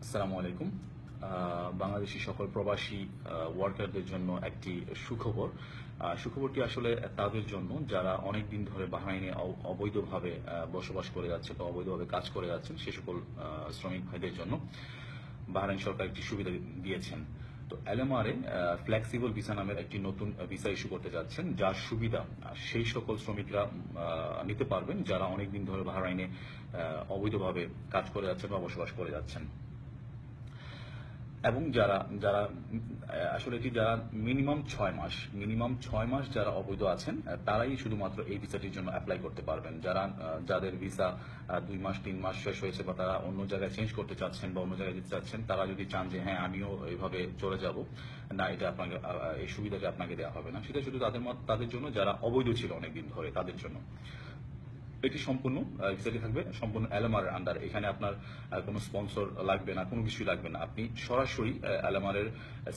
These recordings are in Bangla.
আসসালামু আলাইকুম। বাংলাদেশী সকল প্রবাসী ওয়ার্কারদের জন্য একটি সুখবর। সুখবরটি আসলে তাদের জন্য যারা অনেক দিন ধরে বাহরাইনে অবৈধভাবে বসবাস করে যাচ্ছে বা অবৈধভাবে কাজ করে যাচ্ছেন সে সকল শ্রমিক ভাইদের জন্য বাহরাইন সরকার একটি সুবিধা দিয়েছেন। তো এলএমআরএ ফ্লেক্সিবল ভিসা নামের একটি নতুন ভিসা ইস্যু করতে যাচ্ছেন, যার সুবিধা সেই সকল শ্রমিকরা নিতে পারবেন যারা অনেক দিন ধরে বাহরাইনে অবৈধভাবে কাজ করে যাচ্ছেন বা বসবাস করে যাচ্ছেন। এবং যারা যারা আসলে এটি যারা মিনিমাম 6 মাস যারা অবৈধ আছেন তারাই শুধুমাত্র এই ভিসাটির জন্য অ্যাপ্লাই করতে পারবেন। যাদের ভিসা 2 মাস 3 মাস শেষ হয়েছে বা তারা অন্য জায়গায় চেঞ্জ করতে চাচ্ছেন বা অন্য জায়গায় যেতে চাচ্ছেন, তারা যদি চান যে হ্যাঁ আমিও এইভাবে চলে যাব, না, এটা আপনাকে এই সুবিধাটা আপনাকে দেওয়া হবে না। সেটা শুধু তাদের জন্য যারা অবৈধ ছিল অনেকদিন ধরে, তাদের জন্য। এটি সম্পূর্ণ ভিসাটি থাকবে সম্পূর্ণ এলএমআর এর আন্ডারে। এখানে আপনার কোনো স্পন্সর লাগবে না, কোনো কিছুই লাগবে না। আপনি সরাসরি এলএমআর এর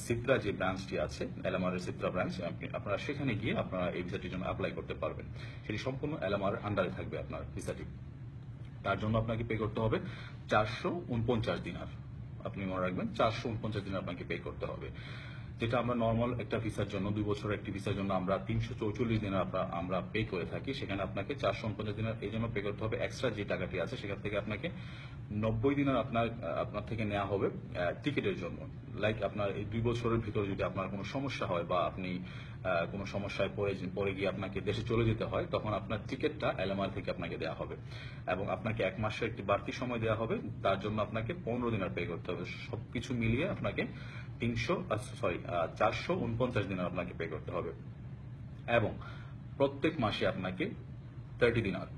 সিত্রা যে ব্রাঞ্চটি আছে, এলএমআর এর সিত্রা ব্রাঞ্চ, আপনারা সেখানে গিয়ে আপনারা এই ভিসাটির জন্য অ্যাপ্লাই করতে পারবেন। সেটি সম্পূর্ণ এলএমআর এর আন্ডারে থাকবে আপনার ভিসাটি। তার জন্য আপনাকে পে করতে হবে 449 দিনার। আপনি মনে রাখবেন 449 দিনার আপনাকে পে করতে হবে। যেটা আমরা নর্মাল একটা ভিসার জন্য 2 বছরের একটি ভিসার জন্য আমরা 344 দিনের আমরা পে করে থাকি, সেখানে আপনাকে 449 দিনের এই জন্য পে করতে হবে। এক্সট্রা যে টাকাটি আছে সেখান থেকে আপনাকে 90 দিনের আপনার থেকে নেওয়া হবে টিকিটের জন্য। লাইক আপনার এই 2 বছরের ভিতরে যদি আপনার কোনো সমস্যা হয় বা আপনি কোনো সমস্যায় পড়ে গিয়ে আপনাকে দেশে চলে যেতে হয়, তখন আপনার টিকিটটা এলএমআর থেকে আপনাকে দেওয়া হবে এবং আপনাকে 1 মাসের একটি বাড়তি সময় দেওয়া হবে। তার জন্য আপনাকে 15 দিনের পে করতে হবে। সবকিছু মিলিয়ে আপনাকে 449 দিনের আপনাকে পে করতে হবে। এবং প্রত্যেক মাসে আপনাকে 30 দিনার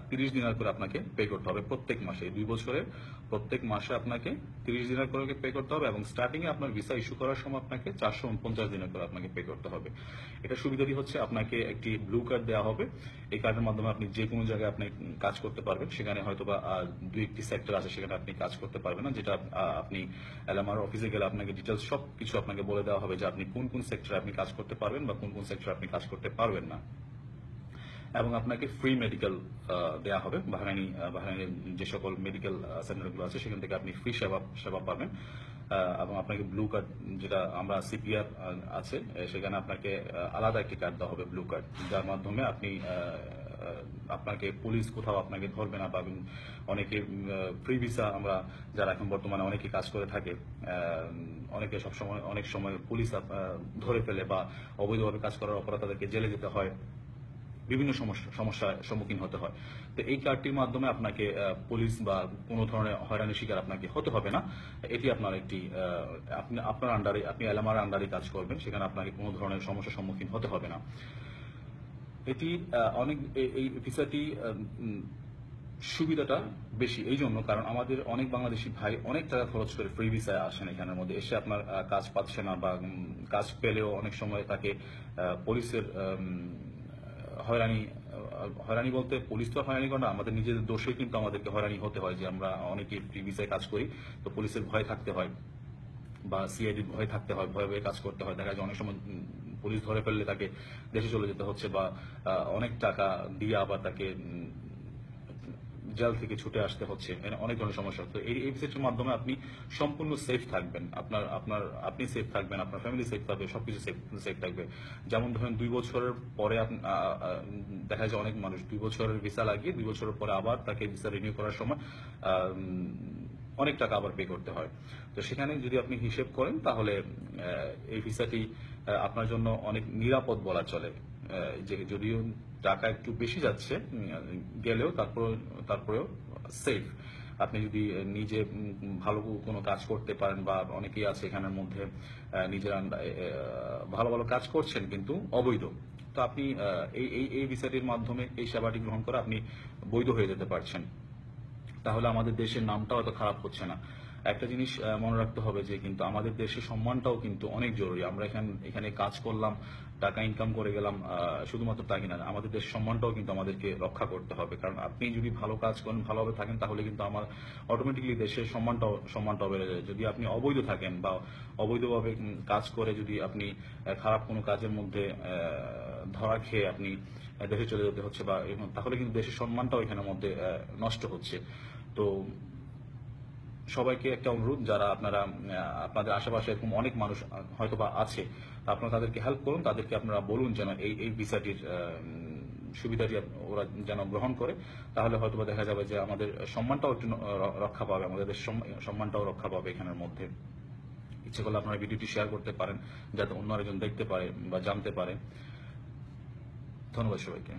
30 দিনার করে আপনাকে পে করতে হবে প্রত্যেক মাসে। 2 বছরের প্রত্যেক মাসে আপনাকে 30 দিনার করে পে করতে হবে এবং স্টার্টিং এ আপনার ভিসা ইস্যু করার সময় আপনাকে 449 দিনার করে আপনাকে পে করতে হবে। এটা সুবিধাটি হচ্ছে আপনাকে একটি ব্লু কার্ড দেওয়া হবে। এই কার্ডের মাধ্যমে আপনি যে কোনো জায়গায় আপনি কাজ করতে পারবেন। সেখানে হয়তোবা 2-1টি সেক্টর আছে সেখানে আপনি কাজ করতে পারবেন না, যেটা আপনি এলএমআর অফিসে গেলে আপনাকে ডিটেলস সব কিছু আপনাকে বলে দেওয়া হবে যে আপনি কোন কোন সেক্টরে আপনি কাজ করতে পারবেন বা কোন কোন সেক্টরে আপনি কাজ করতে পারবেন না। এবং আপনাকে ফ্রি মেডিকেল দেওয়া হবে। বাহরাইনের যে সকল মেডিকেল সেন্টারগুলো আছে সেখান থেকে আপনি ফ্রি সেবা পাবেন। এবং আপনাকে ব্লু কার্ড, যেটা আমরা সিপিআর আছে সেখানে আপনাকে আলাদা একটি কার্ড দেওয়া হবে, ব্লু কার্ড, যার মাধ্যমে আপনাকে পুলিশ কোথাও আপনাকে ধরবে না। বা অনেকে ফ্রি ভিসা, আমরা যারা এখন বর্তমানে অনেকে কাজ করে থাকে, অনেকে অনেক সময় পুলিশ ধরে ফেলে বা অবৈধভাবে কাজ করার অপরাধ তাদেরকে জেলে যেতে হয়, বিভিন্ন সমস্যার সম্মুখীন হতে হয়। তো এই কার্ডটির মাধ্যমে আপনাকে পুলিশ বা কোনো ধরনের হয়রানির শিকার আপনাকে হতে হবে না। এটি আপনার একটি আপনার আন্ডারে, আপনি এলএমআর আন্ডারে কাজ করবেন, সেখানে আপনাকে কোনো ধরনের সমস্যার সম্মুখীন হতে হবে না। এটি এই ভিসাটি সুবিধাটা বেশি এই জন্য, কারণ আমাদের অনেক বাংলাদেশি ভাই অনেক টাকা খরচ করে ফ্রি ভিসায় আসেন, এখানের মধ্যে এসে আপনার কাজ পাচ্ছে না বা কাজ পেলেও অনেক সময় তাকে পুলিশের হয়রানি বলতে পুলিশ তো হয়রানি করে না, আমাদের নিজেদের দোষে কিন্তু আমাদেরকে হয়রানি হতে হয় যে আমরা অনেকে ফ্রি ভিসায় কাজ করি। তো পুলিশের ভয় থাকতে হয় বা সিআইডির ভয় থাকতে হয়, ভয়ে ভয়ে কাজ করতে হয়। দেখা যায় অনেক সময় পুলিশ ধরে ফেললে তাকে দেশে চলে যেতে হচ্ছে বা অনেক টাকা দিয়ে আবার তাকে জেল থেকে ছুটে আসতে হচ্ছে, অনেক ধরনের সমস্যা। তো এই ভিসাটির মাধ্যমে আপনি সম্পূর্ণ সেফ থাকবেন, আপনি সেফ থাকবেন, আপনার ফ্যামিলি সেফ থাকবে, সবকিছু সেফ থাকবে। যেমন ধরেন 2 বছরের পরে দেখা যায় অনেক মানুষ 2 বছরের ভিসা লাগিয়ে 2 বছরের পরে আবার তাকে ভিসা রিনিউ করার সময় অনেক টাকা আবার পে করতে হয়। তো সেখানে যদি আপনি হিসেব করেন তাহলে এই ভিসাটি আপনার জন্য অনেক নিরাপদ বলা চলে। যে যদিও টাকা একটু বেশি যাচ্ছে গেলেও তারপরেও সেফ। আপনি যদি নিজে ভালো কোনো কাজ করতে পারেন, বা অনেকেই আছে এখানের মধ্যে নিজের ভালো ভালো কাজ করছেন কিন্তু অবৈধ, তো আপনি এই ভিসাটির মাধ্যমে এই সেবাটি গ্রহণ করে আপনি বৈধ হয়ে যেতে পারছেন। তাহলে আমাদের দেশের নামটাও এত খারাপ হচ্ছে না। একটা জিনিস মনে রাখতে হবে যে কিন্তু আমাদের দেশের সম্মানটাও কিন্তু অনেক জরুরি। আমরা এখানে কাজ করলাম, টাকা ইনকাম করে গেলাম, শুধুমাত্র তা কিনা, আমাদের দেশের সম্মানটাও কিন্তু আমাদেরকে রক্ষা করতে হবে। কারণ আপনি যদি ভালো কাজ করেন, ভালোভাবে থাকেন, তাহলে কিন্তু আমার অটোমেটিকলি দেশের সম্মানটাও বেড়ে যায়। যদি আপনি অবৈধ থাকেন বা অবৈধভাবে কাজ করে যদি আপনি খারাপ কোনো কাজের মধ্যে ধরা খেয়ে আপনি দেশে চলে যেতে হচ্ছে বা তাহলে কিন্তু দেশের সম্মানটাও এখানের মধ্যে নষ্ট হচ্ছে। তো সবাইকে একটা অনুরোধ, যারা আপনারা আপনাদের আশেপাশে এরকম অনেক মানুষ হয়তোবা আছে, আপনারা তাদেরকে হেল্প করুন, তাদেরকে আপনারা বলুন যেন এই ভিসাটির সুবিধাটি ওরা যেন গ্রহণ করে। তাহলে হয়তোবা দেখা যাবে যে আমাদের সম্মানটাও একটু রক্ষা পাবে, আমাদের দেশের সম্মানটাও রক্ষা পাবে এখানের মধ্যে। ইচ্ছে করলে আপনারা ভিডিওটি শেয়ার করতে পারেন যাতে অন্য আরেকজন দেখতে পারে বা জানতে পারে। ধন্যবাদ সবাইকে।